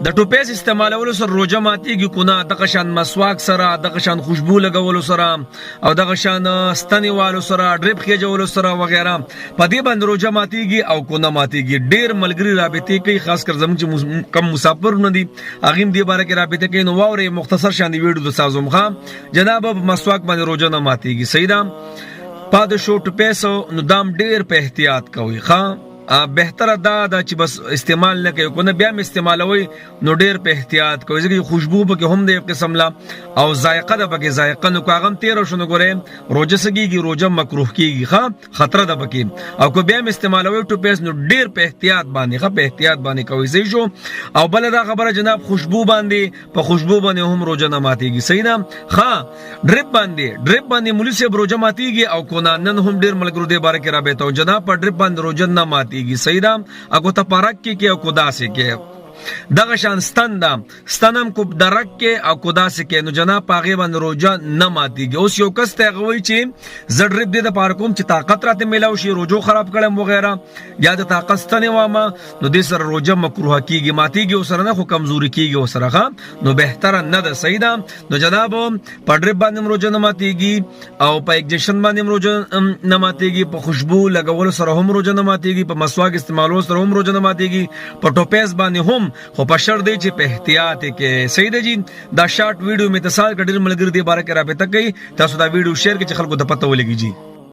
د ټوپیس استعمالولو سره روزه ماتيږي کو نه، دغه شان مسواک سره، دغه شان خوشبو لګولو سره او دغه شان ستنی والو سره، ډریپ خېجولو سره وغیرہ په دې باندې روزه ماتيږي او کو نه ماتيږي. ډیر ملګری رابطې کوي، خاص کر زموږ چې کم مسافر نه دي هغه دې باره کې رابطه کوي. نو واوري مختصر شان دی ویډیو د سازوم خام جناب مسواک باندې روزه نه ماتيږي. سیدا پاد شو ټوپیس نو دام ډیر په احتیاط کوي. خام بهتره دا چې بس استعمال نه کوي، کو نه بیا استعمالوي نو ډیر په احتیاط کوي، ځکه خوشبو به هم د قسم لا او ذائقه د بګي ذائقه نو کاغم 13 شنو ګوره روزه سګيږي، روزه مکروه کیږي. ها خطر ده پکې او کو بیا استعمالوي ټوپیس نو ډیر په احتیاط باندې په احتیاط باندې کوي. زی شو او بل دا خبره جناب خوشبو باندې په خوشبو باندې هم روزه نه ماتيږي. صحیح ده. ها ډریپ باندې مولوی صاحب روزه ماتيږي او کو نن هم ډیر ملګرو دې باره کې رابطه او جناب په ډریپ باندې روزه نه ماتيږي. سیدا اگو تا پارک کی او کدا سے کی دغه شان ستنم کو درک کې او کدا سے کې نو جناب پاغه باندې روزه نه ماتيږي. اوس یو کس ته غوي چې زړرب دې د پارکوم چې طاقت راته ملاو شي روزو خراب کړم وغیرہ یا د طاقت ستنه وامه نو دې سره روزه مکروه کیږي، ماتيږي او سره نه خو کمزوري کیږي او سره نو بهتر نه ده. سیدا نو جناب پډرب باندې روزه نه ماتيږي او په ایکجیشن باندې روزه نه ماتيږي، په خوشبو لګول سره هم روزه نه ماتيږي، په مسواک استعمالولو سره هم روزه نه ماتيږي، په ټوپیس باندې هم خو په شرط دی چې په احتیاط کې. صحیح ده جی. دا شارټ ویډیو می تصال کډیر ملګری دی بارے کې رابطه کوي، تاسو دا ویډیو شیر کړئ چې خلکو ته پته ولګي جی.